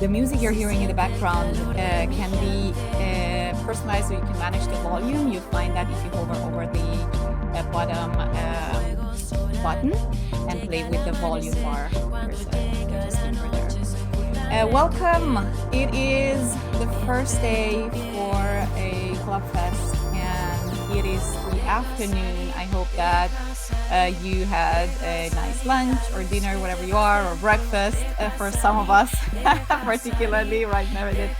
the music you're hearing in the background can be personalized, so you can manage the volume. You find that if you hover over the bottom button and play with the volume bar. There's a speaker there. Welcome. It is the first day for a Collab Fest, and it is the afternoon. I hope that you had a nice lunch or dinner, whatever you are, or breakfast for some of us, particularly, right, Meredith?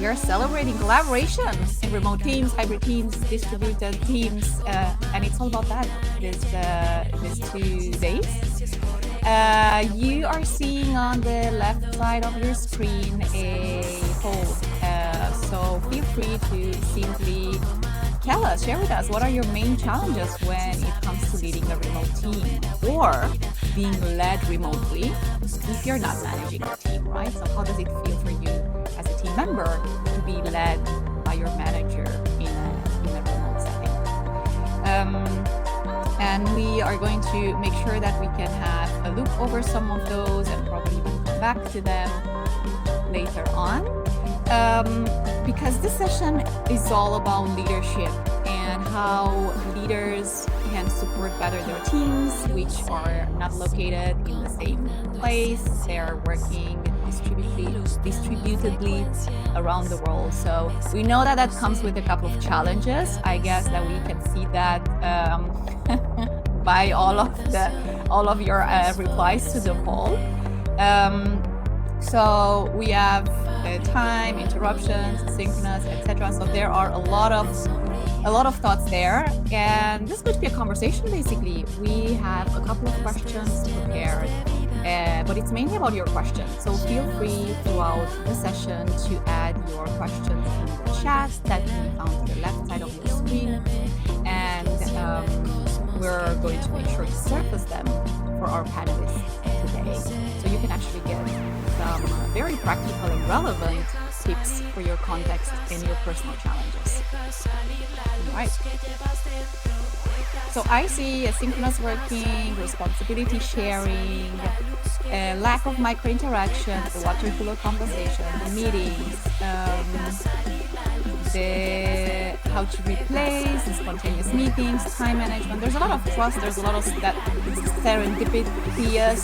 We are celebrating collaboration in remote teams, hybrid teams, distributed teams, and it's all about that these 2 days. You are seeing on the left side of your screen a poll, so feel free to simply tell us, share with us, what are your main challenges when it comes to leading a remote team or being led remotely if you're not managing a team, right? So how does it feel for you as a team member to be led by your manager in a remote setting? And we are going to make sure that we can have a look over some of those and probably even come back to them later on. Because this session is all about leadership and how leaders can support better their teams, which are not located in the same place. They are working distributedly around the world. So we know that comes with a couple of challenges. I guess that we can see that by all of your replies to the poll. So we have time, interruptions, synchronous, etc. So there are a lot of thoughts there, and this could be a conversation. Basically, we have a couple of questions prepared, but it's mainly about your questions. So feel free throughout the session to add your questions in the chat that can be found to the left side of your screen, and we're going to make sure to surface them for our panelists today, so you can actually get some very practical and relevant tips for your context and your personal challenges. All right. So I see asynchronous working, responsibility sharing, lack of micro interaction, the water cooler conversation, the meetings, the how to replace, the spontaneous meetings, time management. There's a lot of trust. There's a lot of that serendipitous,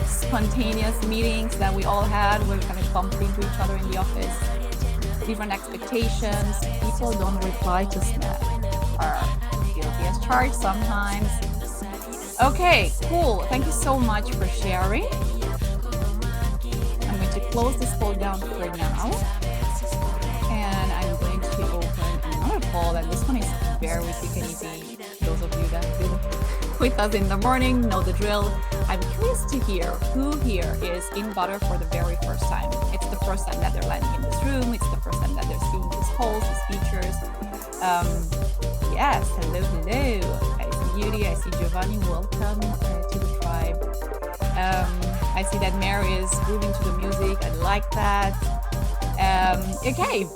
spontaneous meetings that we all had. We're kind of bumped into each other in the office. Different expectations. People don't reply to Snap. Are guilty as charged sometimes. Okay, cool. Thank you so much for sharing. I'm going to close this poll down for now. And I'm going to open another poll. And this one is very quick and easy. Those of you that have been with us in the morning know the drill. I'm curious to hear who here is in Butter for the very first time. It's the first time that they're landing in this room. It's the first time that they're seeing these polls, these features. Yes, hello. I see Yuri, I see Giovanni. Welcome to the tribe. I see that Mary is moving to the music. I like that. Okay.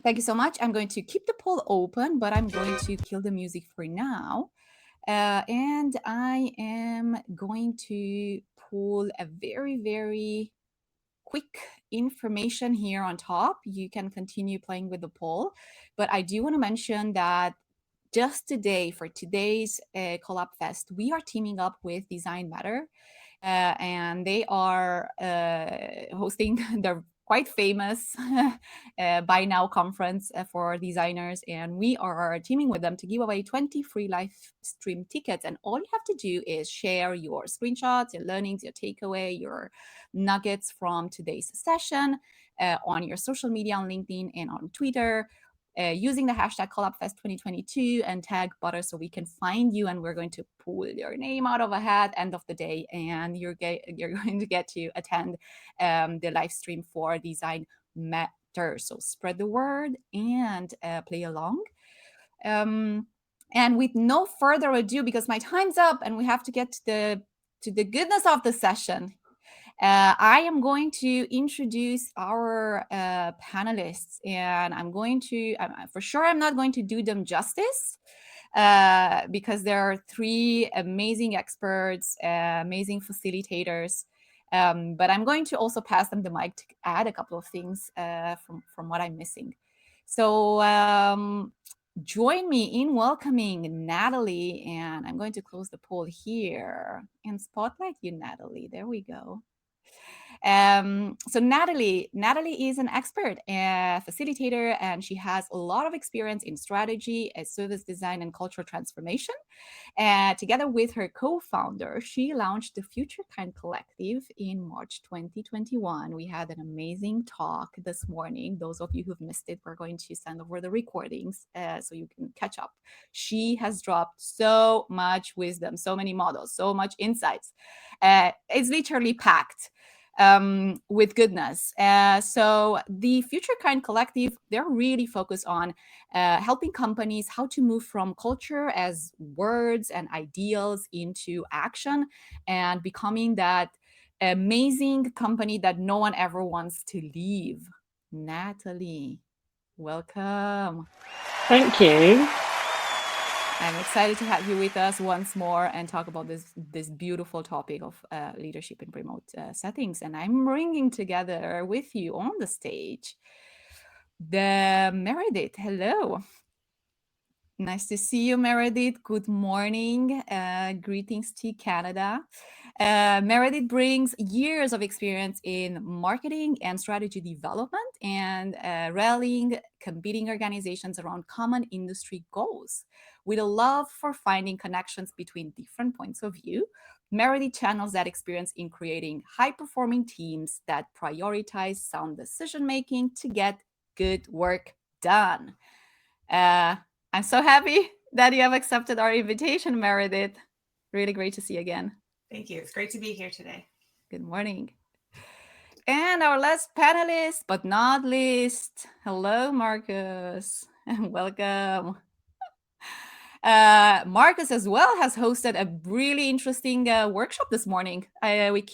Thank you so much. I'm going to keep the poll open, but I'm going to kill the music for now. And I am going to pull a very, very quick information here on top. You can continue playing with the poll, but I do want to mention that just today, for today's Collab Fest, we are teaming up with Design Matter, and they are hosting their quite famous Buy Now conference for designers, and we are teaming with them to give away 20 free live stream tickets. And all you have to do is share your screenshots, your learnings, your takeaway, your nuggets from today's session on your social media, on LinkedIn and on Twitter, using the hashtag CollabFest2022 and tag Butter so we can find you, and we're going to pull your name out of a hat end of the day, and you're going to get to attend the live stream for Design Matter. So spread the word and play along. And with no further ado, because my time's up and we have to get to the goodness of the session, I am going to introduce our panelists, and I'm going to, for sure, I'm not going to do them justice because there are three amazing experts, amazing facilitators, But I'm going to also pass them the mic to add a couple of things from what I'm missing. So join me in welcoming Natalie, and I'm going to close the poll here and spotlight you, Natalie. There we go. So Natalie is an expert facilitator, and she has a lot of experience in strategy, service design, and cultural transformation. Together with her co-founder, she launched the Future Kind Collective in March 2021. We had an amazing talk this morning. Those of you who've missed it, we're going to send over the recordings so you can catch up. She has dropped so much wisdom, so many models, so much insights. It's literally packed with goodness. So the Future Kind Collective, they're really focused on helping companies how to move from culture as words and ideals into action and becoming that amazing company that no one ever wants to leave. Natalie, welcome. Thank you. I'm excited to have you with us once more and talk about this beautiful topic of leadership in remote settings. And I'm bringing together with you on the stage the Meredith. Hello. Nice to see you, Meredith. Good morning. Greetings to Canada. Meredith brings years of experience in marketing and strategy development and rallying competing organizations around common industry goals. With a love for finding connections between different points of view, Meredith channels that experience in creating high-performing teams that prioritize sound decision-making to get good work done. I'm so happy that you have accepted our invitation, Meredith. Really great to see you again. Thank you. It's great to be here today. Good morning. And our last panelist, but not least, hello, Marcus, and welcome. Marcus as well has hosted a really interesting workshop this morning. We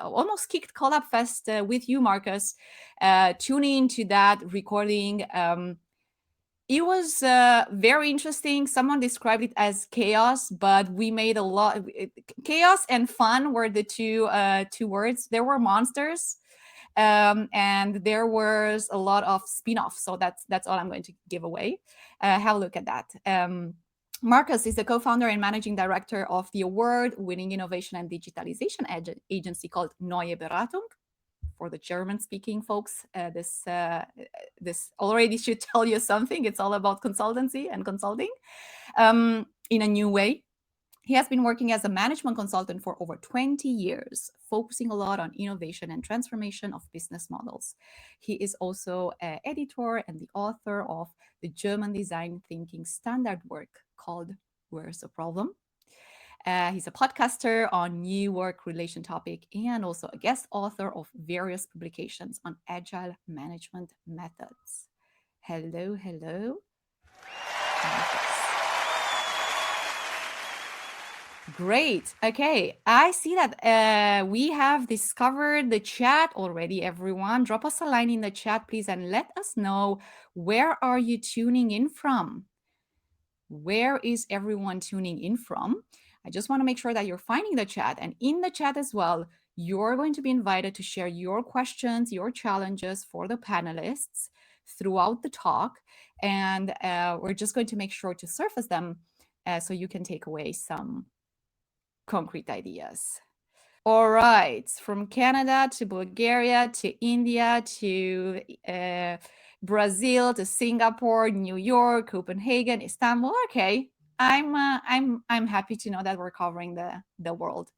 almost kicked Collab Fest with you, Marcus. Tune in to that recording. It was very interesting. Someone described it as chaos, but we made a lot. Chaos and fun were the two words. There were monsters, and there was a lot of spin-offs. So that's all I'm going to give away. Have a look at that. Marcus is the co-founder and managing director of the award-winning innovation and digitalization agency called Neue Beratung. For the German-speaking folks, this already should tell you something. It's all about consultancy and consulting in a new way. He has been working as a management consultant for over 20 years, focusing a lot on innovation and transformation of business models. He is also an editor and the author of the German design thinking standard work called Where's the Problem? He's a podcaster on new work relation topic and also a guest author of various publications on agile management methods. Hello, hello. Great. Okay, I see that we have discovered the chat already, everyone. Drop us a line in the chat, please, and let us know, where are you tuning in from? Where is everyone tuning in from? I just want to make sure that you're finding the chat, and in the chat as well, you're going to be invited to share your questions, your challenges for the panelists throughout the talk, and we're just going to make sure to surface them so you can take away some concrete ideas. All right, from Canada to Bulgaria to India to Brazil to Singapore, New York, Copenhagen, Istanbul. Okay, I'm happy to know that we're covering the world.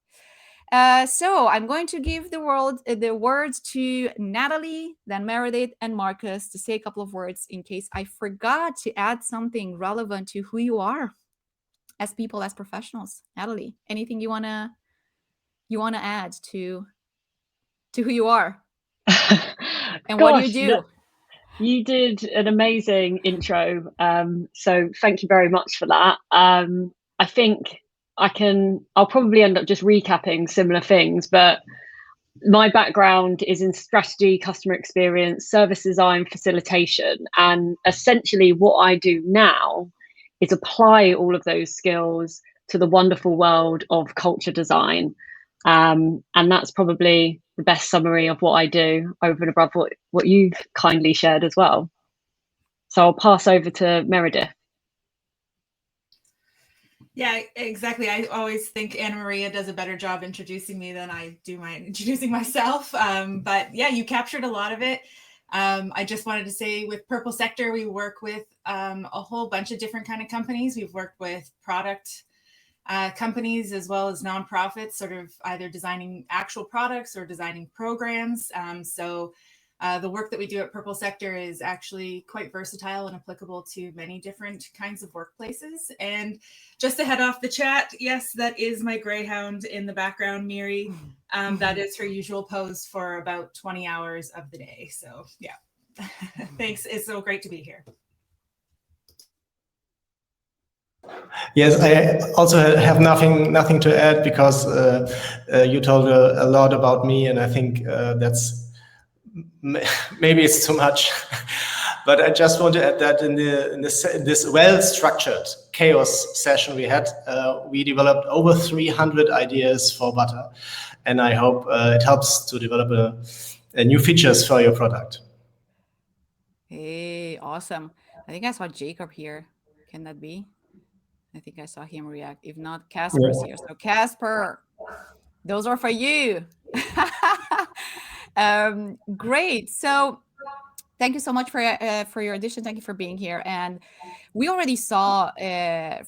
So I'm going to give the words to Natalie, then Meredith, and Marcus to say a couple of words in case I forgot to add something relevant to who you are as people, as professionals. Natalie, anything you wanna add to who you are and Gosh, what you do? You did an amazing intro, so thank you very much for that. I think I'll probably end up just recapping similar things, but my background is in strategy, customer experience, service design, facilitation, and essentially what I do now is apply all of those skills to the wonderful world of culture design. And that's probably the best summary of what I do over and above what you've kindly shared as well. So I'll pass over to Meredith. Yeah, exactly. I always think Anna Maria does a better job introducing me than I do introducing myself. But yeah, you captured a lot of it. I just wanted to say with Purple Sector, we work with a whole bunch of different kind of companies. We've worked with product companies as well as nonprofits, sort of either designing actual products or designing programs. So the work that we do at Purple Sector is actually quite versatile and applicable to many different kinds of workplaces. And just to head off the chat, yes, that is my greyhound in the background, Miri. That is her usual pose for about 20 hours of the day. So yeah, thanks. It's so great to be here. Yes, I also have nothing to add because you told a lot about me, and I think that's maybe it's too much. But I just want to add that in this well-structured chaos session we had, we developed over 300 ideas for butter, and I hope it helps to develop new features for your product. Hey, awesome. I think I saw Jacob here. Can that be? I think I saw him react. If not, Casper's here. So Casper, those are for you. Great. So thank you so much for your addition. Thank you for being here. And we already saw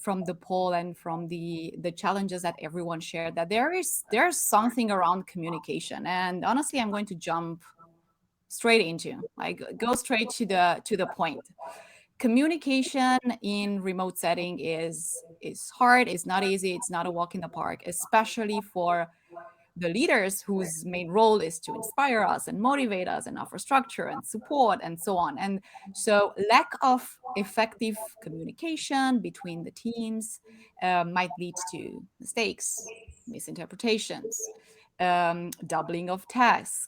from the poll and from the challenges that everyone shared that there's something around communication. And honestly, I'm going to jump straight into, like, go straight to the point. Communication in remote setting is hard, it's not easy, it's not a walk in the park, especially for the leaders whose main role is to inspire us and motivate us and offer structure and support and so on. And so lack of effective communication between the teams might lead to mistakes, misinterpretations, doubling of tasks,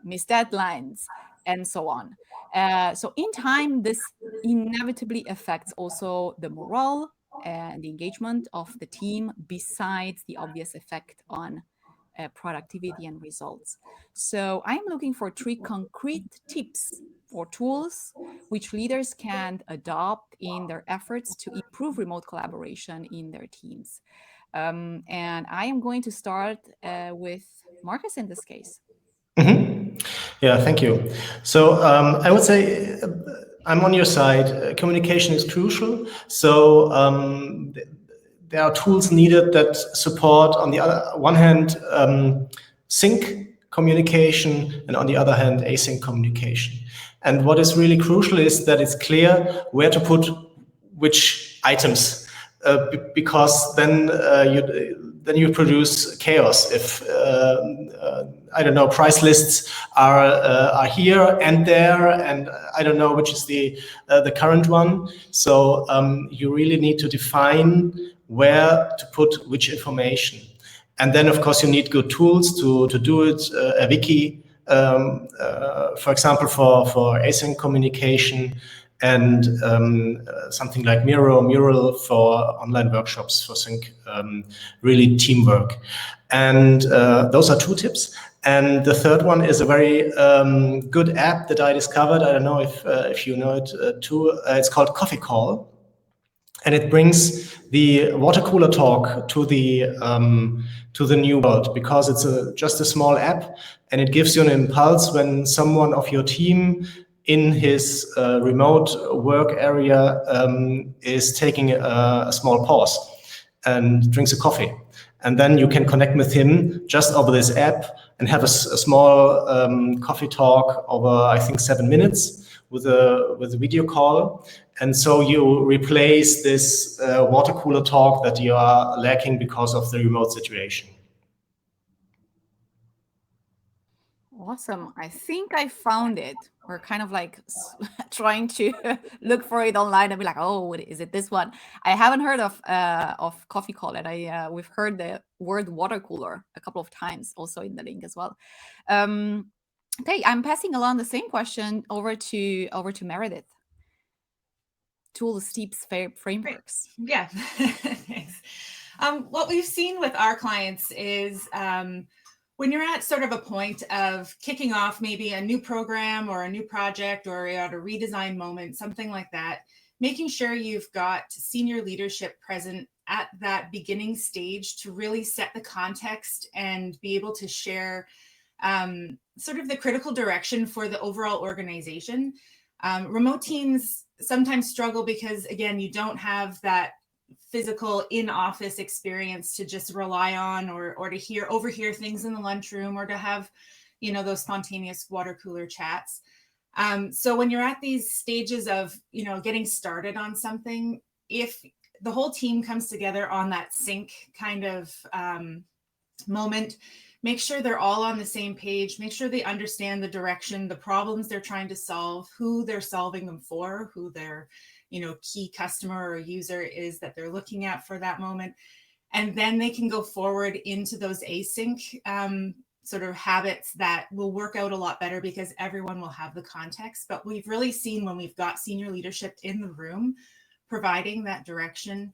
missed deadlines, and so on. So in time, this inevitably affects also the morale and the engagement of the team, besides the obvious effect on productivity and results. So I'm looking for 3 concrete tips or tools which leaders can adopt in their efforts to improve remote collaboration in their teams. And I am going to start with Marcus in this case. Yeah, thank you. So I would say I'm on your side. Communication is crucial. So there are tools needed that support, on the other one hand, sync communication, and on the other hand, async communication. And what is really crucial is that it's clear where to put which items, because then you produce chaos. If I don't know, price lists are here and there, and I don't know which is the current one. So you really need to define where to put which information. And then, of course, you need good tools to do it. A wiki, for example, for async communication, and something like Mural for online workshops for sync, really teamwork. And those are 2 tips. And the third one is a very good app that I discovered. I don't know if you know it too. It's called Coffee Call. And it brings the water cooler talk to the new world, because it's just a small app, and it gives you an impulse when someone of your team in his remote work area is taking a small pause and drinks a coffee. And then you can connect with him just over this app and have a small coffee talk over, I think, 7 minutes with a video call. And so you replace this water cooler talk that you are lacking because of the remote situation. Awesome. I think I found it. We're kind of like trying to look for it online and be like, oh, is it this one? I haven't heard of Coffee Call, and we've heard the word water cooler a couple of times also in the link as well. Okay, I'm passing along the same question over to Meredith. Tools, tips, frameworks. Yeah, thanks. What we've seen with our clients is when you're at sort of a point of kicking off maybe a new program or a new project, or you're at a redesign moment, something like that, making sure you've got senior leadership present at that beginning stage to really set the context and be able to share sort of the critical direction for the overall organization. Remote teams sometimes struggle because, again, you don't have that physical in-office experience to just rely on, or to overhear things in the lunchroom, or to have, you know, those spontaneous water cooler chats. So when you're at these stages of, you know, getting started on something, if the whole team comes together on that sync kind of moment, make sure they're all on the same page, make sure they understand the direction, the problems they're trying to solve, who they're solving them for, who their, you know, key customer or user is that they're looking at for that moment. And then they can go forward into those async sort of habits that will work out a lot better because everyone will have the context. But we've really seen when we've got senior leadership in the room providing that direction,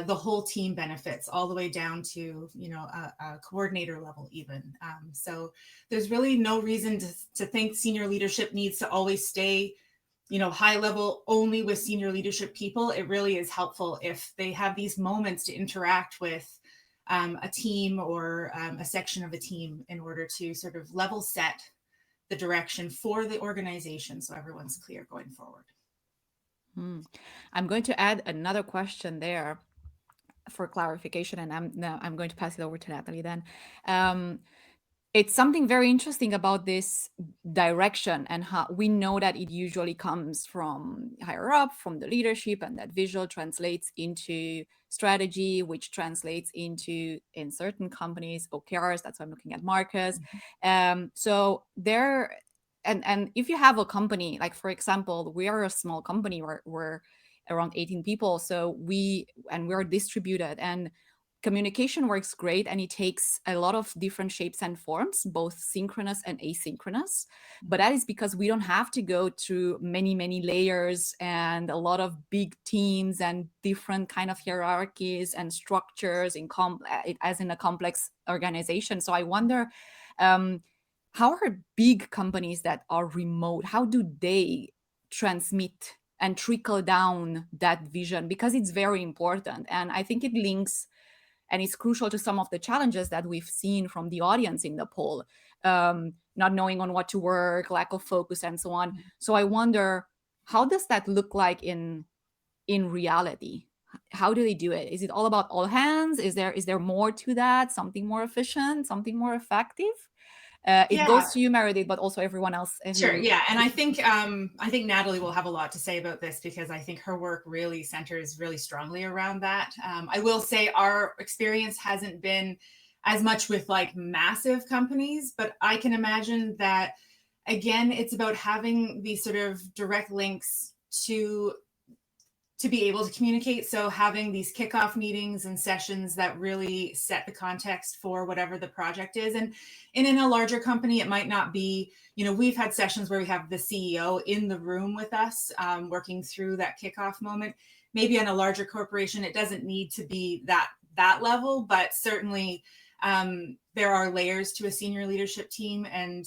the whole team benefits all the way down to, you know, a coordinator level even. So there's really no reason to think senior leadership needs to always stay, you know, high level only with senior leadership people. It really is helpful if they have these moments to interact with a team or a section of a team in order to sort of level set the direction for the organization so everyone's clear going forward. I'm going to add another question there for clarification, and I'm going to pass it over to Natalie then. It's something very interesting about this direction, and how we know that it usually comes from higher up, from the leadership, and that visual translates into strategy, which translates into, in certain companies, OKRs. That's why I'm looking at Marcus. So there, and if you have a company, like for example, we are a small company, we're around 18 people, so we're distributed, and communication works great, and it takes a lot of different shapes and forms, both synchronous and asynchronous. But that is because we don't have to go through many layers and a lot of big teams and different kind of hierarchies and structures as in a complex organization. So I wonder, how are big companies that are remote, how do they transmit and trickle down that vision? Because it's very important, and I think it links and it's crucial to some of the challenges that we've seen from the audience in the poll, not knowing on what to work, lack of focus, and so on. So I wonder, how does that look like in reality? How do they do it? Is it all about all hands? Is there more to that? Something more efficient? Something more effective? It goes to you, Meredith, but also everyone else. Sure. Yeah. And I think Natalie will have a lot to say about this, because I think her work really centers really strongly around that. I will say our experience hasn't been as much with like massive companies, but I can imagine that, again, it's about having these sort of direct links to be able to communicate. So having these kickoff meetings and sessions that really set the context for whatever the project is. And in a larger company, it might not be, you know, we've had sessions where we have the CEO in the room with us, working through that kickoff moment. Maybe in a larger corporation, it doesn't need to be that level, but certainly there are layers to a senior leadership team. And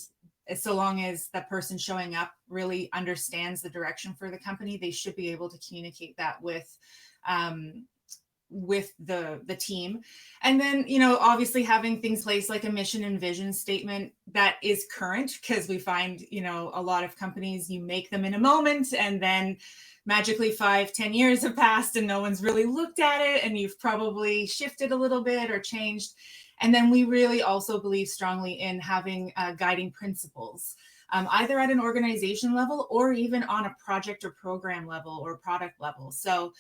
so long as the person showing up really understands the direction for the company, they should be able to communicate that with the team. And then, you know, obviously having things placed like a mission and vision statement that is current, because we find, you know, a lot of companies, you make them in a moment and then magically 5-10 years have passed and no one's really looked at it, and you've probably shifted a little bit or changed. And then we really also believe strongly in having guiding principles, either at an organization level or even on a project or program level or product level. So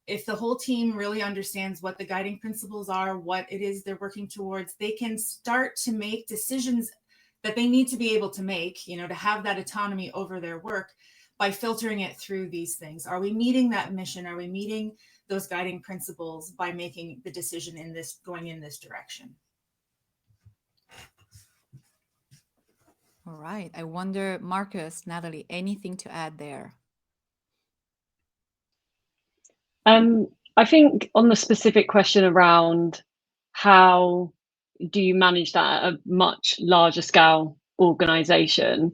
if the whole team really understands what the guiding principles are, what it is they're working towards, they can start to make decisions that they need to be able to make, you know, to have that autonomy over their work by filtering it through these things. Are we meeting that mission? Are we meeting those guiding principles by making the decision going in this direction? All right. I wonder, Marcus, Natalie, anything to add there? I think on the specific question around how do you manage that at a much larger scale organization,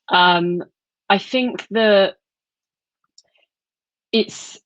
I think that it's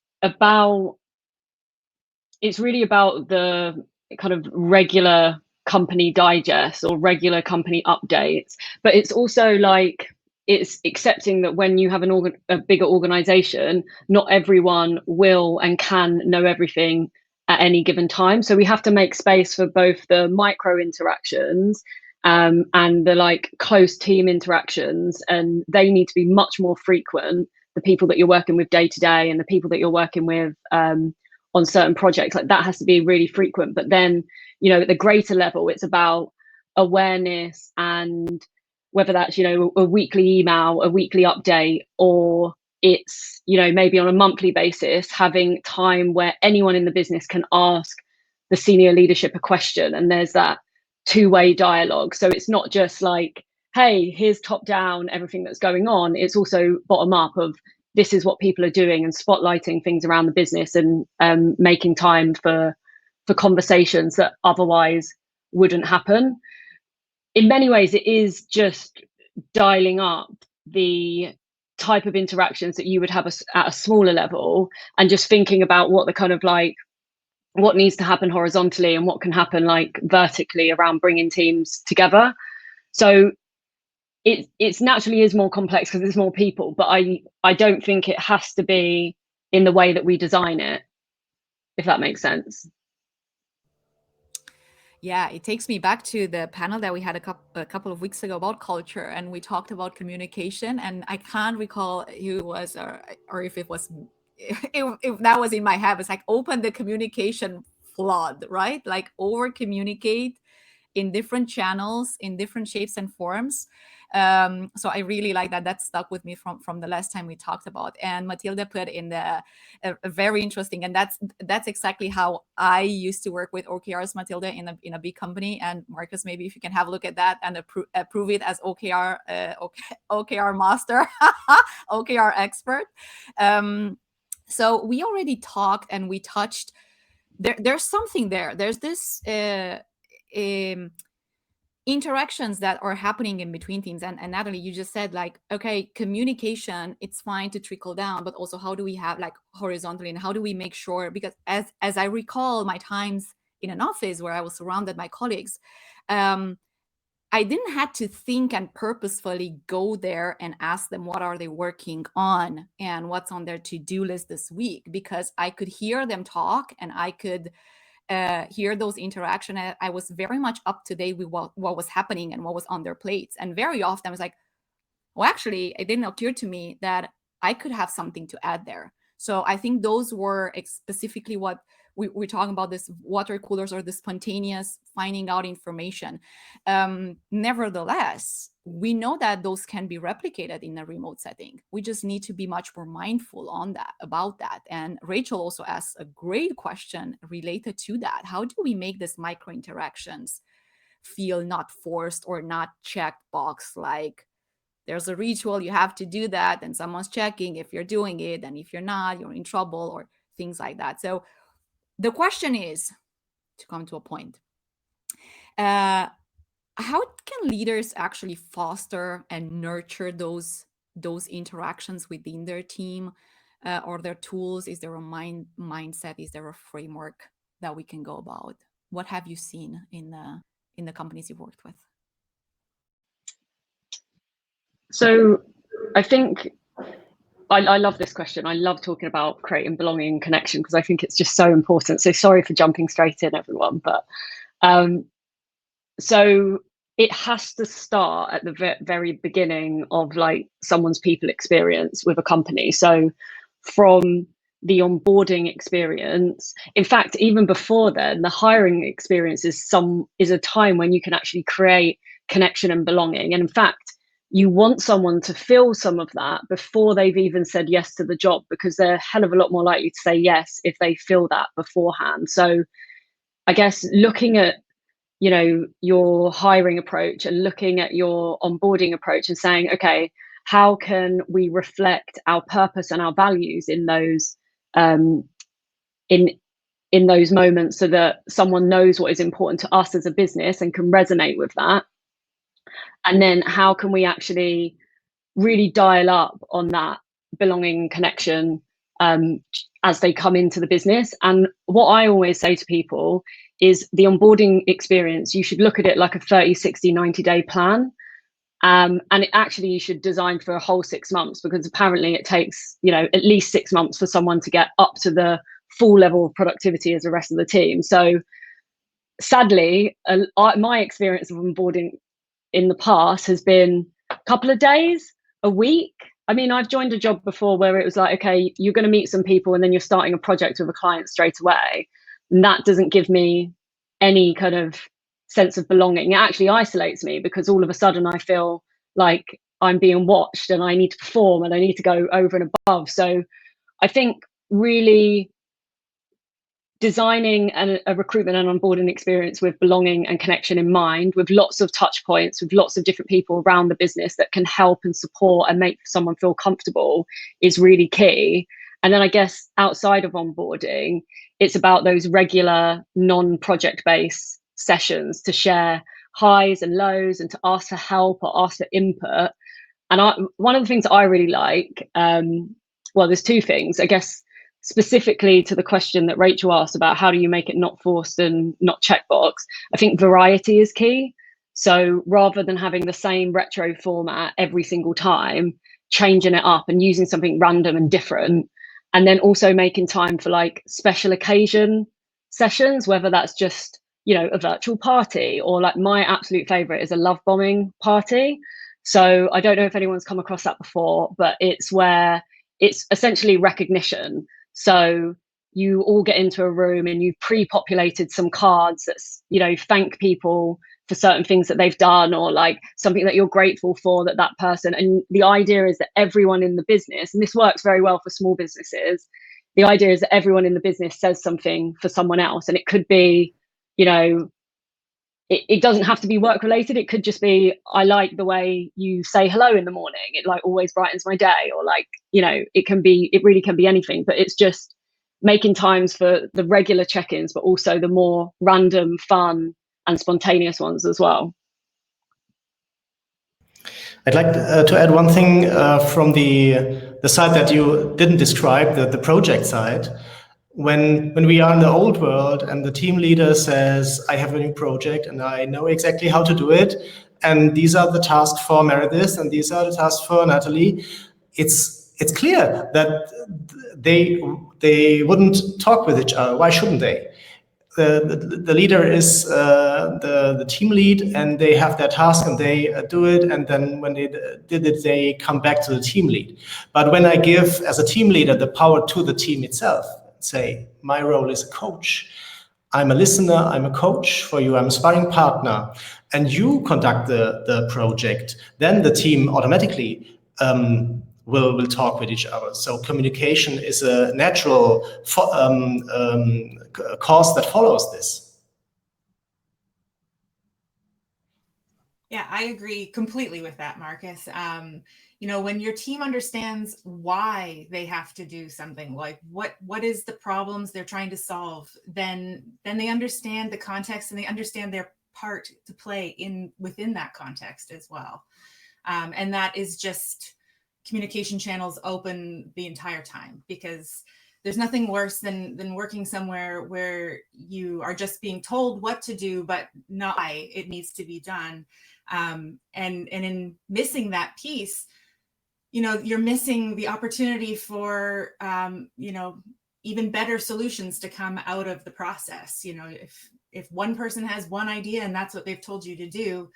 really about the kind of regular company digest or regular company updates, but it's also like it's accepting that when you have a bigger organization, not everyone will and can know everything at any given time. So we have to make space for both the micro interactions and the like close team interactions, and they need to be much more frequent. The people that you're working with day to day and the people that you're working with on certain projects, like that has to be really frequent. But then, you know, at the greater level, it's about awareness, and whether that's, you know, a weekly email, a weekly update, or it's, you know, maybe on a monthly basis, having time where anyone in the business can ask the senior leadership a question, and there's that two-way dialogue. So it's not just like, hey, here's top down everything that's going on. It's also bottom up of this is what people are doing, and spotlighting things around the business, and making time for conversations that otherwise wouldn't happen. In many ways, it is just dialing up the type of interactions that you would have at a smaller level, and just thinking about what the kind of like what needs to happen horizontally and what can happen like vertically around bringing teams together. So it's naturally is more complex because there's more people, but I don't think it has to be in the way that we design it, if that makes sense. Yeah, it takes me back to the panel that we had a couple of weeks ago about culture, and we talked about communication, and I can't recall who it was, or if it was, if that was in my head. It's like open the communication flood, right? Like over communicate in different channels, in different shapes and forms. So I really like that. That stuck with me from the last time we talked about. And Matilda put in a very interesting, and that's exactly how I used to work with OKRs, Matilda, in a big company. And Marcus, maybe if you can have a look at that and approve it as OKR OKR master, OKR expert. So we already talked and we touched. There's something there. There's this. Interactions that are happening in between teams, and Natalie, you just said like, okay, communication, it's fine to trickle down, but also how do we have like horizontally, and how do we make sure, because as I recall my times in an office where I was surrounded by colleagues, I didn't have to think and purposefully go there and ask them what are they working on and what's on their to-do list this week, because I could hear them talk and I could hear those interactions. I was very much up to date with what was happening and what was on their plates. And very often I was like, well, actually, it didn't occur to me that I could have something to add there. So I think those were specifically what we're talking about, this water coolers or the spontaneous finding out information. Nevertheless, we know that those can be replicated in a remote setting. We just need to be much more mindful about that. And Rachel also asked a great question related to that. How do we make this micro interactions feel not forced or not checked box, like there's a ritual, you have to do that, and someone's checking if you're doing it, and if you're not, you're in trouble, or things like that. So the question is, to come to a point, how can leaders actually foster and nurture those interactions within their team or their tools? Is there a mindset? Is there a framework that we can go about? What have you seen in the companies you've worked with? So I think I love this question. I love talking about creating belonging and connection because I think it's just so important. So sorry for jumping straight in, everyone. But so it has to start at the very beginning of like someone's people experience with a company. So from the onboarding experience, in fact, even before then, the hiring experience is a time when you can actually create connection and belonging. And in fact, you want someone to feel some of that before they've even said yes to the job, because they're a hell of a lot more likely to say yes if they feel that beforehand. So I guess looking at, you know, your hiring approach and looking at your onboarding approach and saying, okay, how can we reflect our purpose and our values in those in those moments, so that someone knows what is important to us as a business and can resonate with that. And then how can we actually really dial up on that belonging connection as they come into the business. And what I always say to people is the onboarding experience, you should look at it like a 30, 60, 90-day plan. And it actually, you should design for a whole 6 months, because apparently it takes, at least 6 months for someone to get up to the full level of productivity as the rest of the team. So sadly, my experience of onboarding in the past has been a couple of days, a week. I mean, I've joined a job before where it was like, okay, you're going to meet some people and then you're starting a project with a client straight away. And that doesn't give me any kind of sense of belonging. It actually isolates me, because all of a sudden I feel like I'm being watched and I need to perform and I need to go over and above. So I think really designing a recruitment and onboarding experience with belonging and connection in mind, with lots of touch points, with lots of different people around the business that can help and support and make someone feel comfortable, is really key. And then I guess outside of onboarding, it's about those regular non-project based sessions to share highs and lows and to ask for help or ask for input. And one of the things that I really like, well, there's two things, I guess. Specifically to the question that Rachel asked about how do you make it not forced and not checkbox, I think variety is key. So rather than having the same retro format every single time, changing it up and using something random and different, and then also making time for like special occasion sessions, whether that's just, a virtual party, or like my absolute favorite is a love bombing party. So I don't know if anyone's come across that before, but it's where it's essentially recognition. So you all get into a room and you've pre-populated some cards that's, thank people for certain things that they've done, or like something that you're grateful for that person. And the idea is that everyone in the business, and this works very well for small businesses, the idea is that everyone in the business says something for someone else. And it could be, it doesn't have to be work related. It could just be, I like the way you say hello in the morning. It like always brightens my day, or like, it really can be anything, but it's just making times for the regular check-ins, but also the more random, fun and spontaneous ones as well. I'd like to add one thing from the side that you didn't describe, the project side. When we are in the old world and the team leader says, I have a new project and I know exactly how to do it, and these are the tasks for Meredith and these are the tasks for Natalie, it's clear that they wouldn't talk with each other. Why shouldn't they? The leader is the team lead, and they have their task and they do it, and then when they did it, they come back to the team lead. But when I give, as a team leader, the power to the team itself, say, my role is a coach. I'm a listener, I'm a coach for you, I'm a sparring partner, and you conduct the project, then the team automatically will talk with each other. So communication is a natural cause that follows this. Yeah, I agree completely with that, Marcus. When your team understands why they have to do something, like what is the problems they're trying to solve, then they understand the context and they understand their part to play within that context as well. And that is just communication channels open the entire time, because there's nothing worse than working somewhere where you are just being told what to do, but not why it needs to be done. And in missing that piece, you're missing the opportunity for, even better solutions to come out of the process. If one person has one idea and that's what they've told you to do,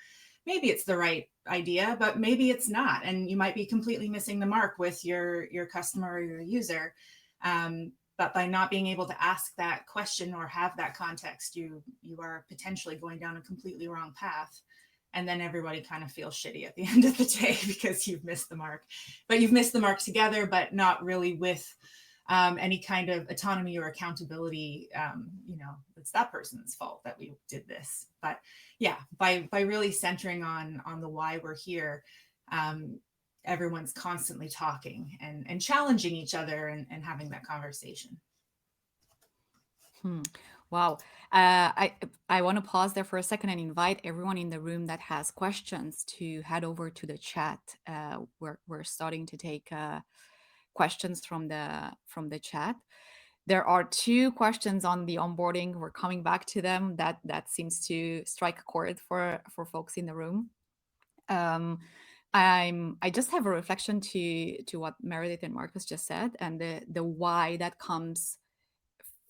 maybe it's the right idea, but maybe it's not. And you might be completely missing the mark with your customer or your user. But by not being able to ask that question or have that context, you are potentially going down a completely wrong path. And then everybody kind of feels shitty at the end of the day because you've missed the mark. But you've missed the mark together, but not really with any kind of autonomy or accountability. It's that person's fault that we did this. But yeah, by really centering on the why we're here, everyone's constantly talking and challenging each other and having that conversation. Wow. I want to pause there for a second and invite everyone in the room that has questions to head over to the chat. We're starting to take questions from the chat. There are 2 questions on the onboarding. We're coming back to them. That seems to strike a chord for folks in the room. I just have a reflection to what Meredith and Marcus just said, and the why that comes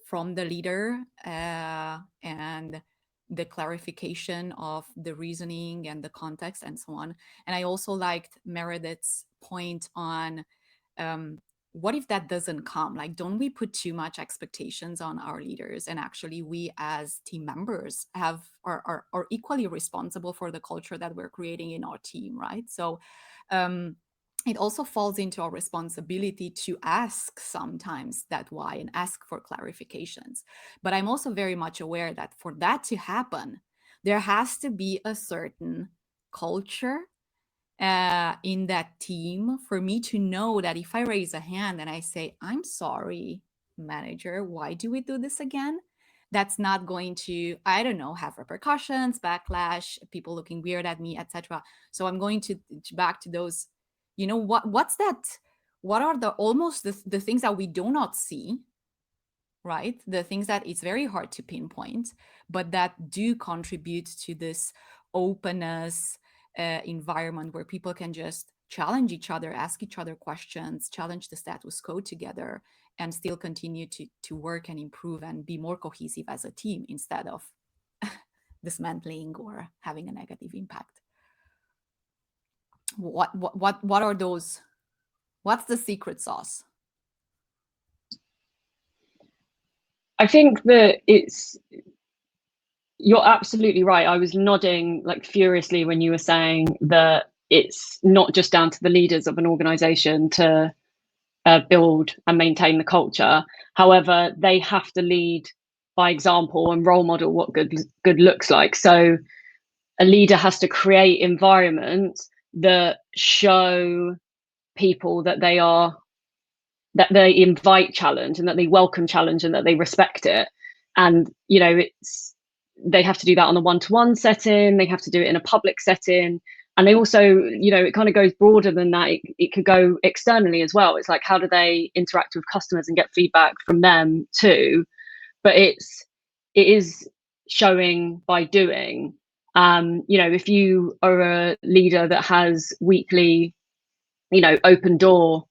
from the leader, and the clarification of the reasoning and the context and so on. And I also liked Meredith's point on what if that doesn't come? Like, don't we put too much expectations on our leaders? And actually, we as team members are equally responsible for the culture that we're creating in our team, right? So it also falls into our responsibility to ask sometimes that why and ask for clarifications. But I'm also very much aware that for that to happen, there has to be a certain culture in that team for me to know that if I raise a hand and I say, I'm sorry, manager, why do we do this again? That's not going to, I don't know, have repercussions, backlash, people looking weird at me, etc. So I'm going to back to those, what's that? What are the things that we do not see, right? The things that it's very hard to pinpoint, but that do contribute to this openness environment where people can just challenge each other, ask each other questions, challenge the status quo together, and still continue to work and improve and be more cohesive as a team instead of dismantling or having a negative impact. What are those? What's the secret sauce? I think that you're absolutely right. I was nodding like furiously when you were saying that it's not just down to the leaders of an organization to build and maintain the culture. However, they have to lead by example and role model what good looks like. So a leader has to create environments that show people that they invite challenge and that they welcome challenge and that they respect it. And they have to do that on a one-to-one setting, they have to do it in a public setting, and they also, it kind of goes broader than that. It could go externally as well. It's like, how do they interact with customers and get feedback from them too? But it is showing by doing. If you are a leader that has weekly, open door,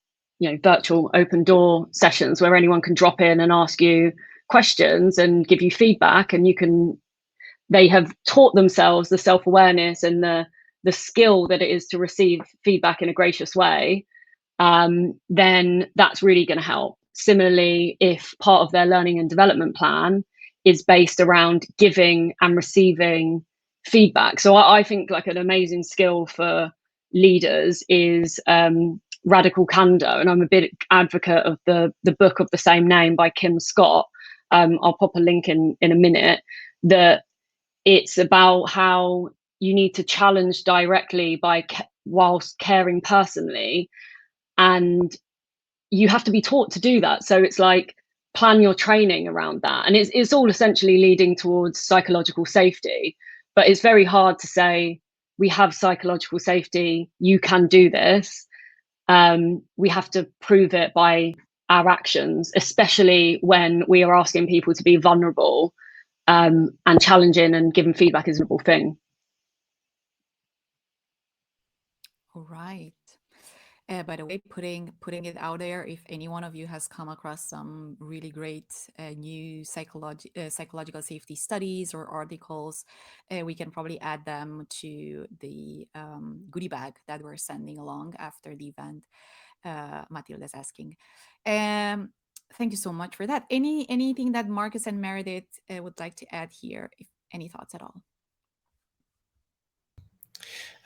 virtual open door sessions where anyone can drop in and ask you questions and give you feedback, and they have taught themselves the self-awareness and the skill that it is to receive feedback in a gracious way, then that's really going to help. Similarly, if part of their learning and development plan is based around giving and receiving feedback. So I think like an amazing skill for leaders is radical candor. And I'm a big advocate of the book of the same name by Kim Scott. I'll pop a link in a minute. That it's about how you need to challenge directly whilst caring personally, and you have to be taught to do that. So it's like, plan your training around that, and it's all essentially leading towards psychological safety. But it's very hard to say, we have psychological safety, you can do this. We have to prove it by our actions, especially when we are asking people to be vulnerable, and challenging and giving feedback is a real thing. All right. By the way, putting it out there, if any one of you has come across some really great new psychological safety studies or articles, we can probably add them to the goodie bag that we're sending along after the event. Matilda's asking. Thank you so much for that. Anything that Marcus and Meredith would like to add here? If any thoughts at all?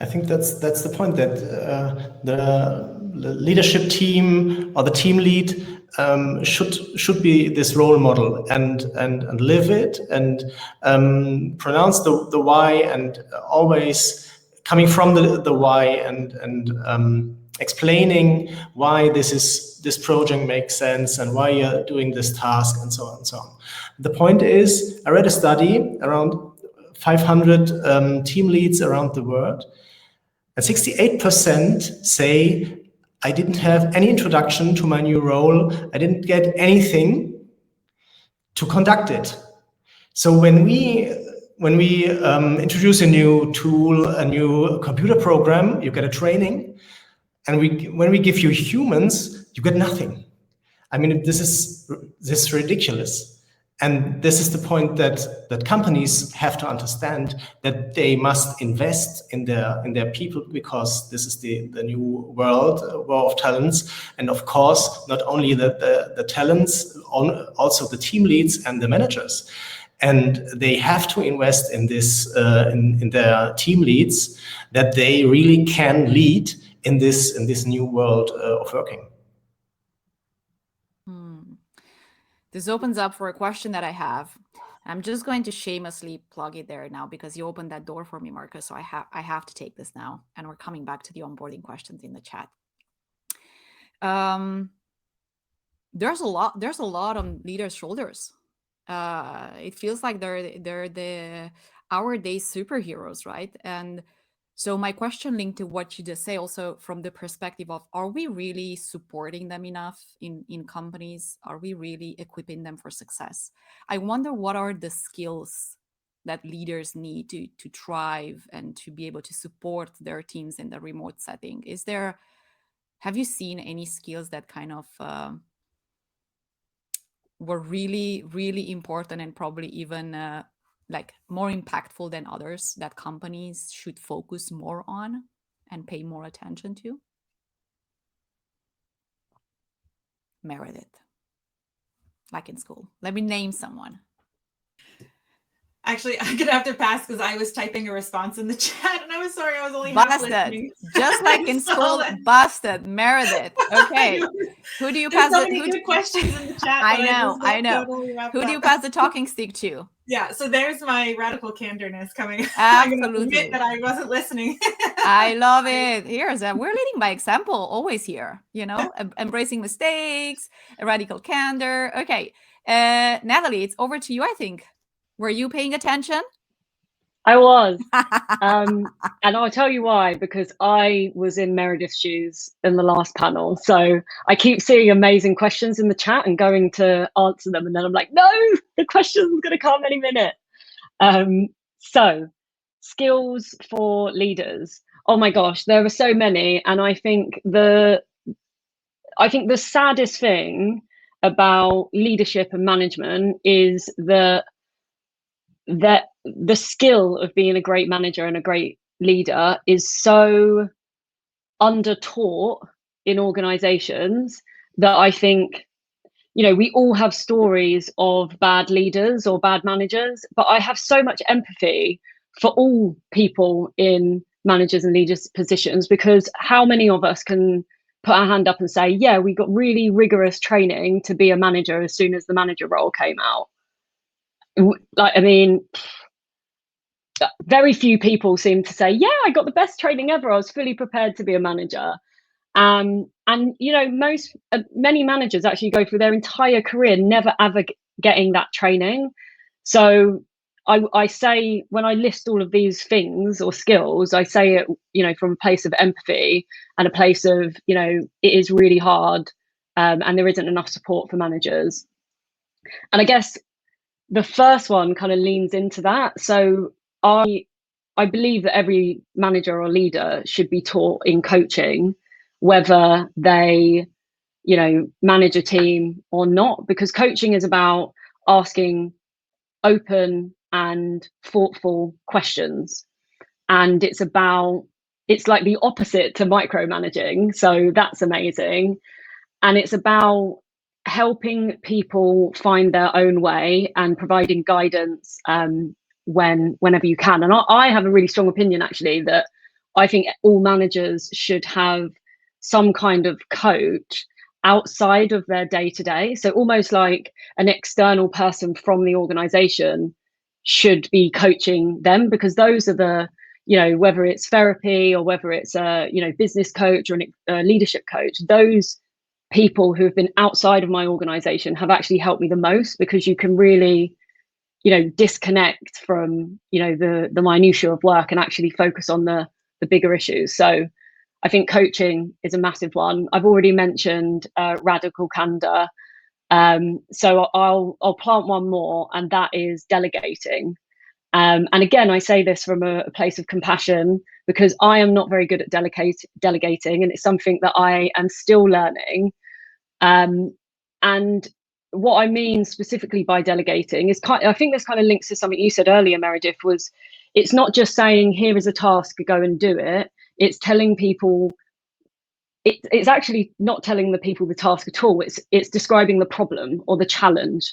I think that's the point, that the leadership team or the team lead should be this role model and live it and pronounce the why, and always coming from the why and explaining why this is this project makes sense and why you're doing this task and so on and so on. The point is, I read a study around 500 team leads around the world, and 68% say, I didn't have any introduction to my new role. I didn't get anything to conduct it. So when we introduce a new tool, a new computer program, you get a training, and when we give you humans, you get nothing. I mean, this is ridiculous. And this is the point that companies have to understand, that they must invest in their people, because this is the new world of talents. And of course, not only the talents, also the team leads and the managers. And they have to invest in this in their team leads, that they really can lead in this new world of working. This opens up for a question that I have. I'm just going to shamelessly plug it there now, because you opened that door for me, Marcus. So I have to take this now. And we're coming back to the onboarding questions in the chat. There's a lot on leaders' shoulders. It feels like they're our day superheroes, right? And so my question linked to what you just say, also from the perspective of, are we really supporting them enough in companies? Are we really equipping them for success? I wonder, what are the skills that leaders need to thrive and to be able to support their teams in the remote setting? Have you seen any skills that kind of were really, really important, and probably even like more impactful than others, that companies should focus more on and pay more attention to? Meredith, like in school. Let me name someone. Actually, I'm gonna have to pass, because I was typing a response in the chat, and I was sorry, I was only half listening. Just like in school, busted. Meredith. Okay. Who do you pass so many good questions in the chat. I know. Totally who do you pass the talking stick to? Yeah, so there's my radical candorness coming. Absolutely. I'm gonna admit that I wasn't listening. I love it. We're leading by example, always here, embracing mistakes, a radical candor. Okay. Natalie, it's over to you, I think. Were you paying attention? I was. And I'll tell you why, because I was in Meredith's shoes in the last panel. So I keep seeing amazing questions in the chat and going to answer them. And then I'm like, no, the question's going to come any minute. So skills for leaders. Oh my gosh, there are so many. And I think the saddest thing about leadership and management is that the skill of being a great manager and a great leader is so undertaught in organizations that I think, we all have stories of bad leaders or bad managers, but I have so much empathy for all people in managers and leaders positions, because how many of us can put our hand up and say, yeah, we got really rigorous training to be a manager as soon as the manager role came out? Very few people seem to say, yeah, I got the best training ever. I was fully prepared to be a manager. And many managers actually go through their entire career never ever getting that training. So I say, when I list all of these things or skills, I say it, from a place of empathy and a place of, it is really hard, and there isn't enough support for managers. And I guess the first one kind of leans into that. So I believe that every manager or leader should be taught in coaching, whether they, manage a team or not, because coaching is about asking open and thoughtful questions. And it's like the opposite to micromanaging. So that's amazing. And it's about helping people find their own way and providing guidance whenever you can. And I have a really strong opinion, actually, that I think all managers should have some kind of coach outside of their day-to-day. So almost like an external person from the organization should be coaching them, because those are the, whether it's therapy or whether it's a, business coach or a leadership coach, those people who have been outside of my organization have actually helped me the most, because you can really, disconnect from, the minutiae of work and actually focus on the bigger issues. So I think coaching is a massive one. I've already mentioned radical candor. So I'll plant one more, and that is delegating. And again, I say this from a place of compassion, because I am not very good at delegating, and it's something that I am still learning. And what I mean specifically by delegating is I think this kind of links to something you said earlier, Meredith, was it's not just saying, here is a task, go and do it. It's telling people, it's actually not telling the people the task at all. It's describing the problem or the challenge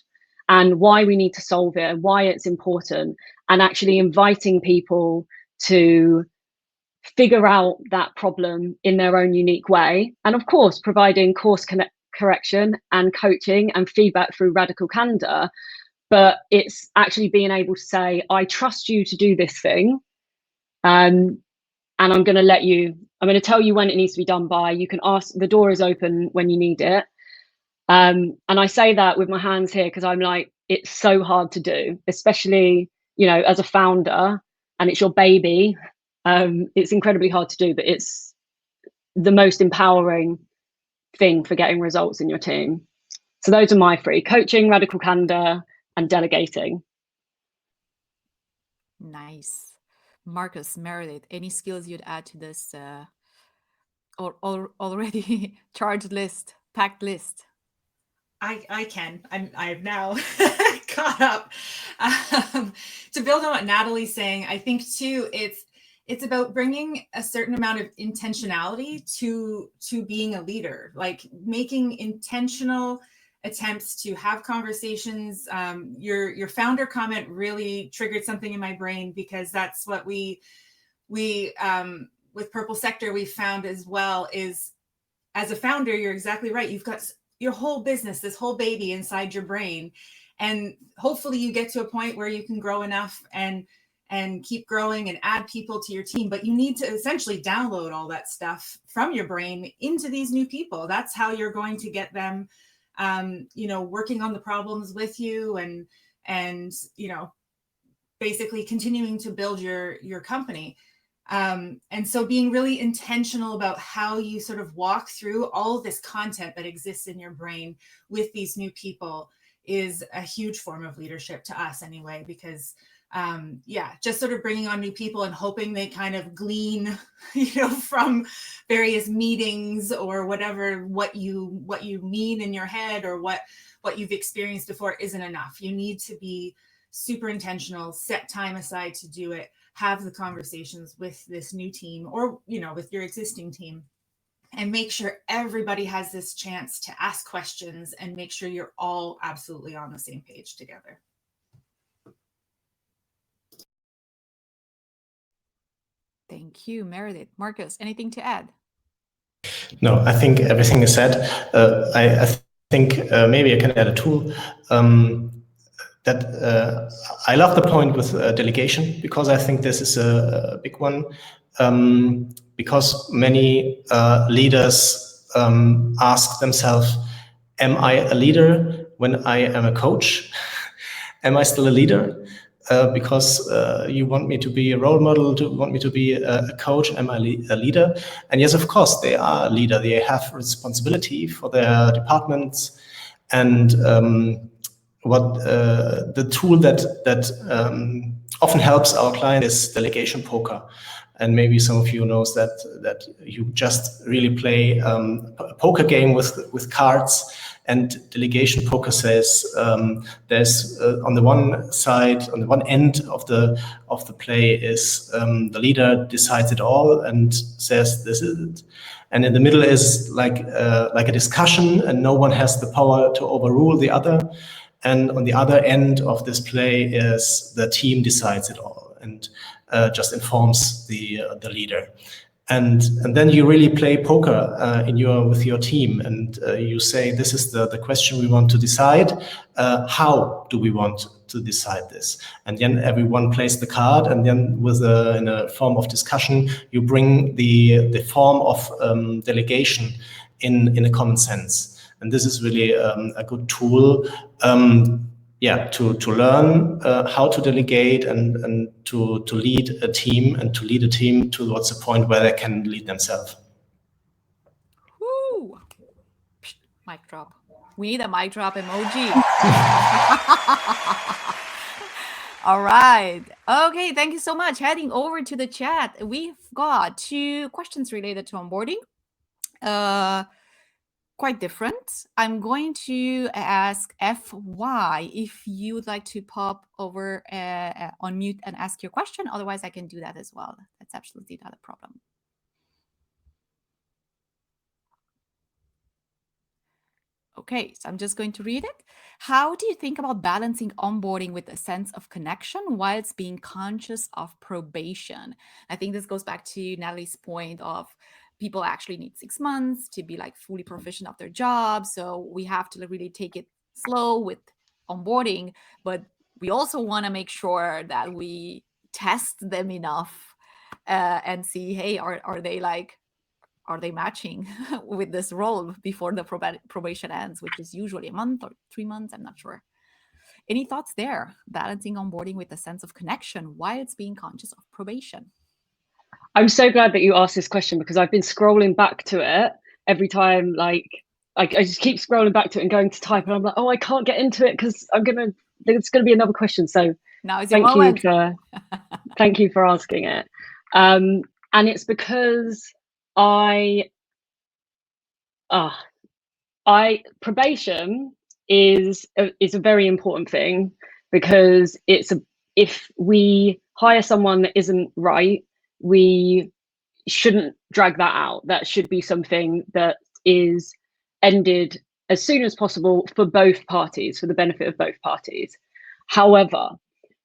and why we need to solve it and why it's important, and actually inviting people to figure out that problem in their own unique way. And of course, providing course correction and coaching and feedback through radical candor. But it's actually being able to say, I trust you to do this thing. And I'm going to tell you when it needs to be done by. You can ask, the door is open when you need it. And I say that with my hands here, because I'm like, it's so hard to do, especially, as a founder, and it's your baby. It's incredibly hard to do, but it's the most empowering thing for getting results in your team. So those are my three: coaching, radical candor, and delegating. Nice. Marcus, Meredith, any skills you'd add to this or already charged list, packed list? I can. I've now caught up. To build on what Natalie's saying, I think too, it's about bringing a certain amount of intentionality to being a leader, like making intentional attempts to have conversations. Your founder comment really triggered something in my brain, because that's what we with Purple Sector we found as well, is as a founder, you're exactly right. You've got your whole business, this whole baby inside your brain, and hopefully you get to a point where you can grow enough and keep growing and add people to your team. But you need to essentially download all that stuff from your brain into these new people. That's how you're going to get them working on the problems with you and basically continuing to build your company. And so being really intentional about how you sort of walk through all of this content that exists in your brain with these new people is a huge form of leadership to us anyway, because just sort of bringing on new people and hoping they kind of glean, from various meetings or whatever, what you mean in your head or what you've experienced before isn't enough. You need to be super intentional, set time aside to do it, have the conversations with this new team or, with your existing team, and make sure everybody has this chance to ask questions and make sure you're all absolutely on the same page together. Thank you, Meredith. Marcus, anything to add? No, I think everything is said. I think maybe I can add a tool. I love the point with delegation, because I think this is a big one. Because many leaders ask themselves, am I a leader when I am a coach? Am I still a leader? Because you want me to be a role model, want me to be a coach, am I a leader? And yes, of course, they are a leader. They have responsibility for their departments. And what the tool that often helps our client is delegation poker. And maybe some of you knows that you just really play a poker game with cards. And delegation poker says there's on the one side, on the one end of the play is the leader decides it all and says this is it, and in the middle is like a discussion, and no one has the power to overrule the other. And on the other end of this play is the team decides it all and just informs the leader. And then you really play poker with your team, and you say, this is the question we want to decide. How do we want to decide this? And then everyone plays the card, and then in a form of discussion, you bring the form of delegation in a common sense. And this is really a good tool, to learn how to delegate and to lead a team, and to lead a team towards a point where they can lead themselves. Woo! Mic drop. We need a mic drop emoji. All right. Okay, thank you so much. Heading over to the chat, we've got 2 questions related to onboarding. Quite different. I'm going to ask FY if you would like to pop over on mute and ask your question. Otherwise, I can do that as well. That's absolutely not a problem. Okay, so I'm just going to read it. How do you think about balancing onboarding with a sense of connection whilst being conscious of probation? I think this goes back to Natalie's point of people actually need 6 months to be like fully proficient of their job. So we have to really take it slow with onboarding, but we also want to make sure that we test them enough and see, hey, are they matching with this role before the probation ends, which is usually a month or 3 months. I'm not sure. Any thoughts there? Balancing onboarding with a sense of connection while it's being conscious of probation. I'm so glad that you asked this question, because I've been scrolling back to it every time. Like, I just keep scrolling back to it and going to type, and I'm like, oh, I can't get into it because there's gonna be another question. So now is your moment. Thank you for asking it. And it's because probation is a very important thing, because if we hire someone that isn't right, we shouldn't drag that out. That should be something that is ended as soon as possible for both parties, for the benefit of both parties. However,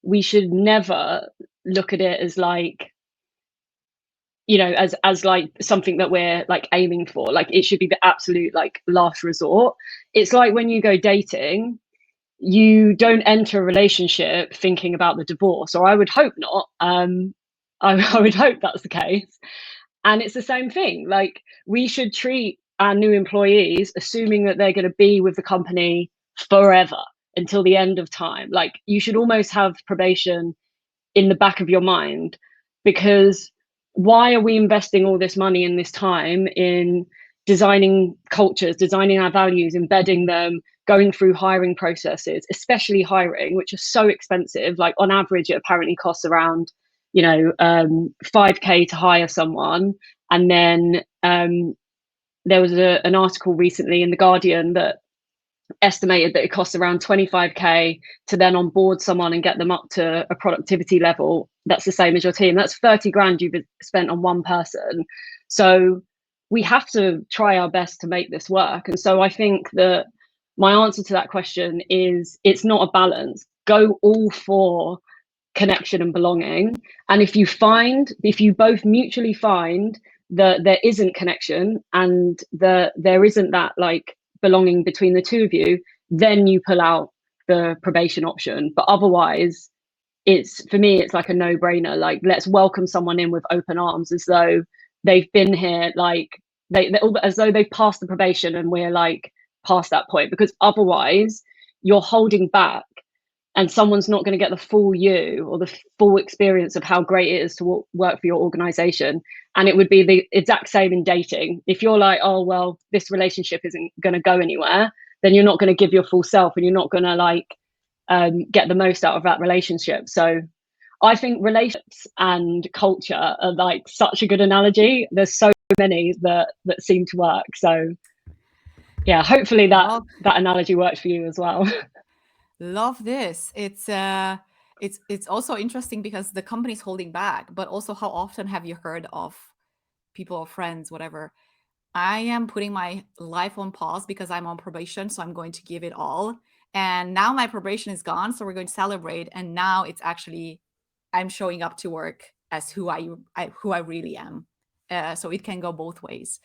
we should never look at it as like, as like something that we're like aiming for. Like, it should be the absolute like last resort. It's like when you go dating, you don't enter a relationship thinking about the divorce, or I would hope not. I would hope that's the case. And it's the same thing. Like, we should treat our new employees assuming that they're going to be with the company forever, until the end of time. Like, you should almost have probation in the back of your mind, because why are we investing all this money and this time in designing cultures, designing our values, embedding them, going through hiring processes, especially hiring, which are so expensive? Like, on average, it apparently costs around 5K to hire someone. And then there was an article recently in The Guardian that estimated that it costs around 25K to then onboard someone and get them up to a productivity level that's the same as your team. That's 30 grand you've spent on one person. So we have to try our best to make this work. And so I think that my answer to that question is, it's not a balance. Go all for connection and belonging. And if you both mutually find that there isn't connection and that there isn't that like belonging between the two of you, then you pull out the probation option. But otherwise, for me, it's like a no-brainer. Like, let's welcome someone in with open arms, as though they've been here, like as though they've passed the probation and we're like past that point. Because otherwise, you're holding back, and someone's not going to get the full you or the full experience of how great it is to work for your organization. And it would be the exact same in dating. If you're like, oh, well, this relationship isn't going to go anywhere, then you're not going to give your full self, and you're not going to like get the most out of that relationship. So I think relationships and culture are like such a good analogy. There's so many that seem to work. So yeah, hopefully that analogy works for you as well. Love this. It's also interesting because the company's holding back, but also how often have you heard of people or friends, whatever, I am putting my life on pause because I'm on probation, so I'm going to give it all. And now my probation is gone, so we're going to celebrate. And now it's actually, I'm showing up to work as who I really am. So it can go both ways.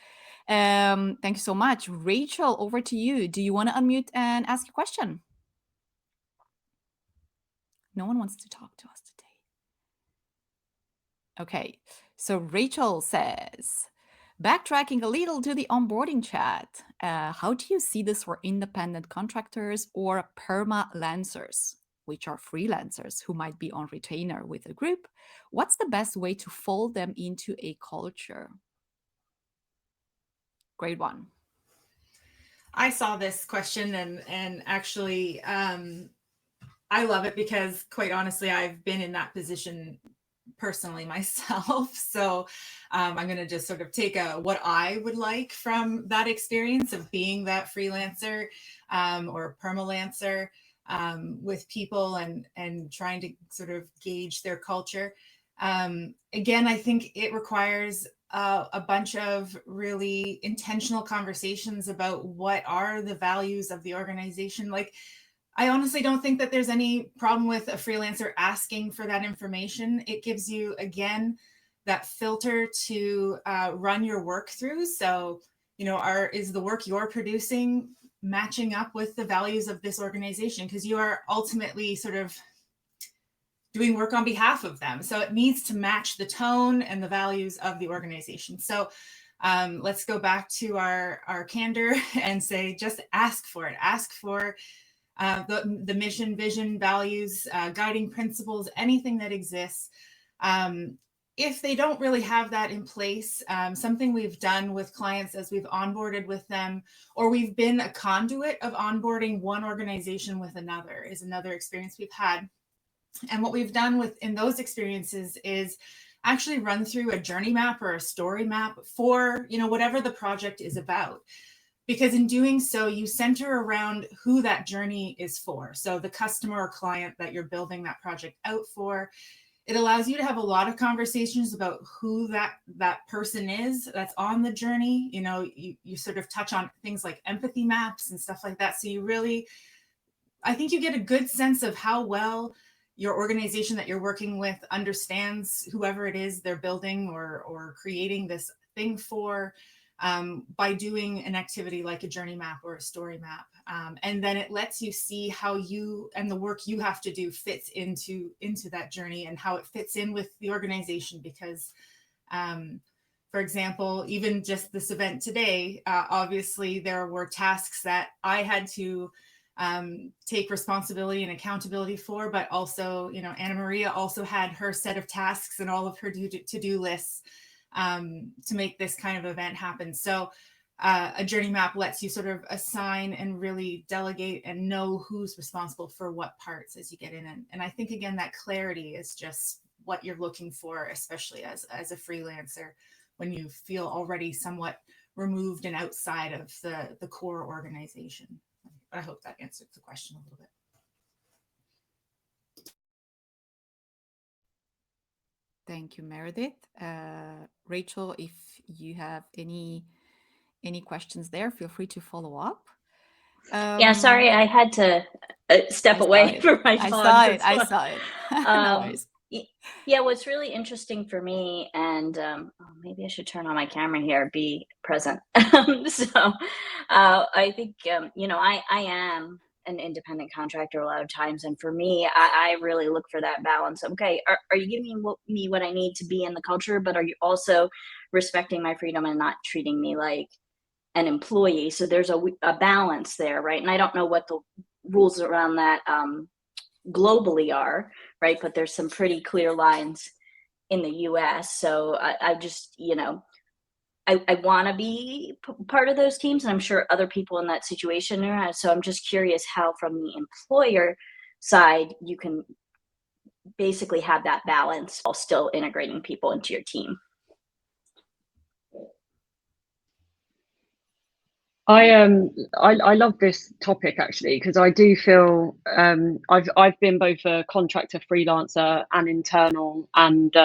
Thank you so much. Rachel, over to you. Do you want to unmute and ask a question? No one wants to talk to us today. Okay, so Rachel says, Backtracking a little to the onboarding chat, how do you see this for independent contractors or perma-lancers, which are freelancers who might be on retainer with a group? What's the best way to fold them into a culture? Great one. I saw this question and actually I love it because quite honestly, I've been in that position personally myself. So I'm going to just sort of take what I would like from that experience of being that freelancer or permalancer with people and trying to sort of gauge their culture. Again, I think it requires a bunch of really intentional conversations about what are the values of the organization. Like, I honestly don't think that there's any problem with a freelancer asking for that information. It gives you, again, that filter to run your work through. So, you know, is the work you're producing matching up with the values of this organization? Because you are ultimately sort of doing work on behalf of them. So it needs to match the tone and the values of the organization. So let's go back to our candor and say, just ask for it. Ask for the mission, vision, values, guiding principles, anything that exists. If they don't really have that in place, something we've done with clients as we've onboarded with them, or we've been a conduit of onboarding one organization with another, is another experience we've had. And what we've done in those experiences is actually run through a journey map or a story map for, you know, whatever the project is about. Because in doing so, you center around who that journey is for. So the customer or client that you're building that project out for. It allows you to have a lot of conversations about who that person is that's on the journey. You know, you sort of touch on things like empathy maps and stuff like that. So you really, I think you get a good sense of how well your organization that you're working with understands whoever it is they're building or creating this thing for, by doing an activity like a journey map or a story map. And then it lets you see how you and the work you have to do fits into that journey and how it fits in with the organization. Because, for example, even just this event today, obviously there were tasks that I had to take responsibility and accountability for, but also, you know, Anna Maria also had her set of tasks and all of her to-do lists to make this kind of event happen. So a journey map lets you sort of assign and really delegate and know who's responsible for what parts as you get in. And I think, again, that clarity is just what you're looking for, especially as a freelancer, when you feel already somewhat removed and outside of the core organization. I hope that answered the question a little bit. Thank you, Meredith. Rachel, if you have any questions there, feel free to follow up. Yeah, sorry, I had to step away from my phone. I saw it. No worries. Yeah, what's really interesting for me, and maybe I should turn on my camera here, be present. So I think, you know, I am an independent contractor a lot of times. And for me, I really look for that balance. Okay, are you giving me what I need to be in the culture, but are you also respecting my freedom and not treating me like an employee? So there's a balance there, right? And I don't know what the rules around that globally are, right? But there's some pretty clear lines in the US. So I just, you know, I want to be part of those teams, and I'm sure other people in that situation are. So I'm just curious how, from the employer side, you can basically have that balance while still integrating people into your team. I love this topic, actually, because I do feel I've been both a contractor, freelancer, and internal, and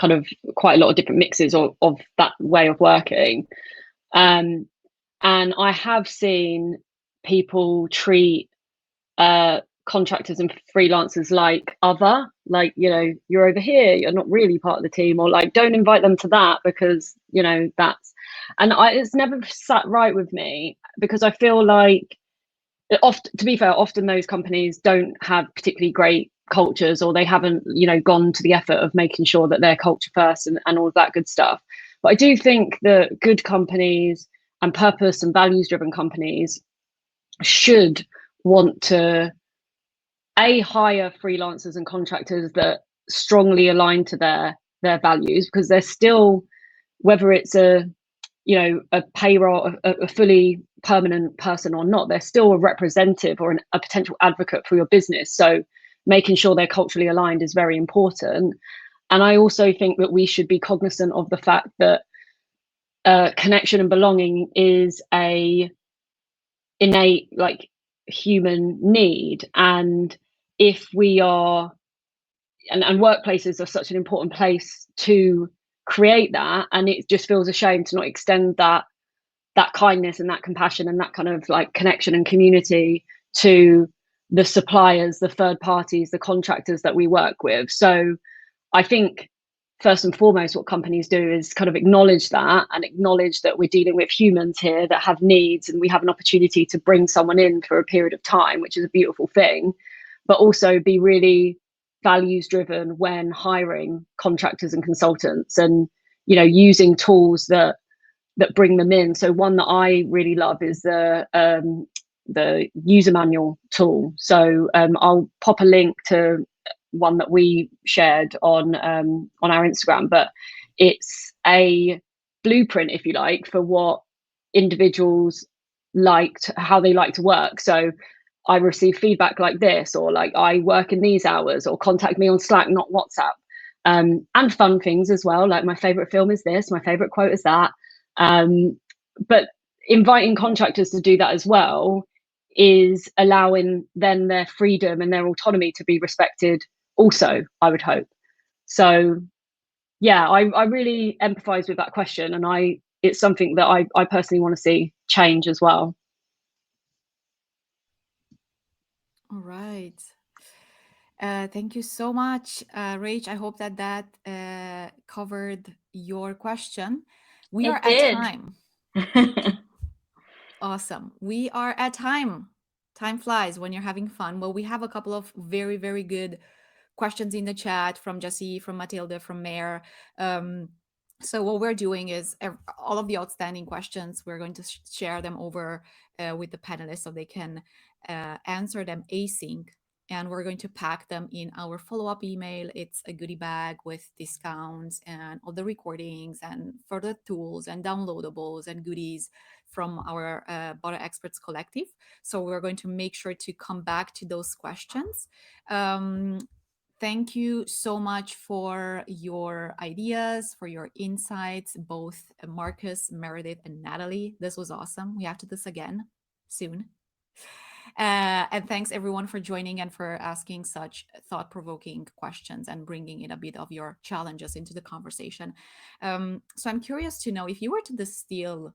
kind of quite a lot of different mixes of that way of working. And I have seen people treat contractors and freelancers like, you know, you're over here, you're not really part of the team, or like, don't invite them to that because, you know, that's, and it's never sat right with me, because I feel like, to be fair, often those companies don't have particularly great cultures, or they haven't, you know, gone to the effort of making sure that they're culture first and all of that good stuff. But I do think that good companies and purpose and values driven companies should want to hire freelancers and contractors that strongly align to their values, because they're still, whether it's a payroll, a fully permanent person or not, they're still a representative or a potential advocate for your business. So making sure they're culturally aligned is very important. And I also think that we should be cognizant of the fact that connection and belonging is a innate, like, human need. And if we are, and workplaces are such an important place to create that, and it just feels a shame to not extend that kindness and that compassion and that kind of like connection and community to the suppliers, the third parties, the contractors that we work with. So I think first and foremost, what companies do is kind of acknowledge that, and acknowledge that we're dealing with humans here that have needs, and we have an opportunity to bring someone in for a period of time, which is a beautiful thing, but also be really values driven when hiring contractors and consultants, and using tools that bring them in. So one that I really love is the user manual tool. So I'll pop a link to one that we shared on our Instagram, but it's a blueprint, if you like, for what individuals how they like to work. So I receive feedback like this, or like, I work in these hours, or contact me on Slack, not WhatsApp. And fun things as well, like my favorite film is this, my favorite quote is that. But inviting contractors to do that as well is allowing them their freedom and their autonomy to be respected also, I would hope. So yeah, I really empathize with that question, and it's something that I personally want to see change as well. All right. Thank you so much, Rach. I hope that covered your question. We are at time. Awesome. We are at time. Time flies when you're having fun. Well, we have a couple of very, very good questions in the chat from Jesse, from Matilda, from Mare. So what we're doing is all of the outstanding questions, we're going to share them over with the panelists so they can answer them async. And we're going to pack them in our follow-up email. It's a goodie bag with discounts and all the recordings and further tools and downloadables and goodies from our Butter Experts Collective. So we're going to make sure to come back to those questions. Thank you so much for your ideas, for your insights, both Marcus, Meredith, and Natalie. This was awesome. We have to do this again soon. And thanks everyone for joining and for asking such thought-provoking questions and bringing in a bit of your challenges into the conversation. So I'm curious to know, if you were to distill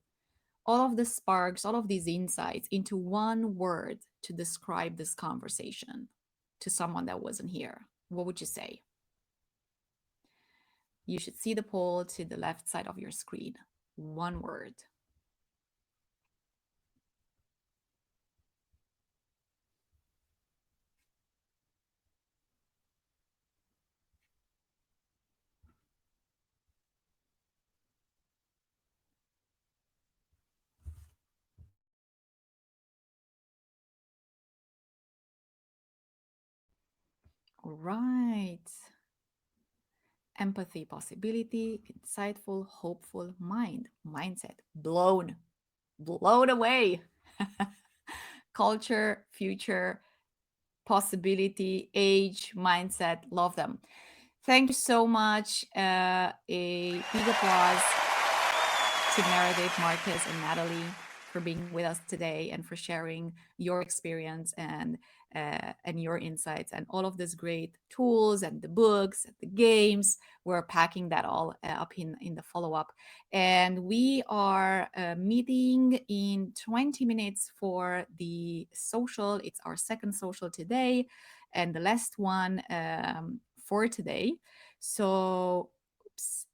all of the sparks, all of these insights into one word to describe this conversation to someone that wasn't here, what would you say? You should see the poll to the left side of your screen. One word. All right. Empathy, possibility, insightful, hopeful, mindset, blown away. Culture, future, possibility, age, mindset, love them. Thank you so much. A big applause to Meredith, Marcus, and Natalie for being with us today and for sharing your experience and your insights and all of these great tools and the books and the games. We're packing that all up in the follow-up. And we are meeting in 20 minutes for the social. It's our second social today and the last one for today. So, oops.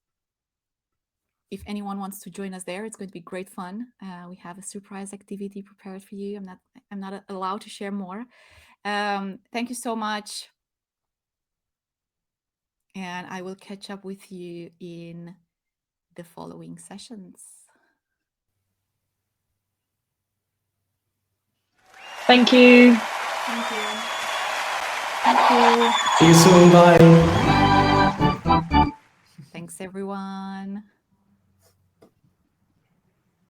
If anyone wants to join us there, it's going to be great fun. We have a surprise activity prepared for you. I'm not allowed to share more. Thank you so much. And I will catch up with you in the following sessions. Thank you. Thank you. Thank you. See you soon. Bye. Thanks, everyone.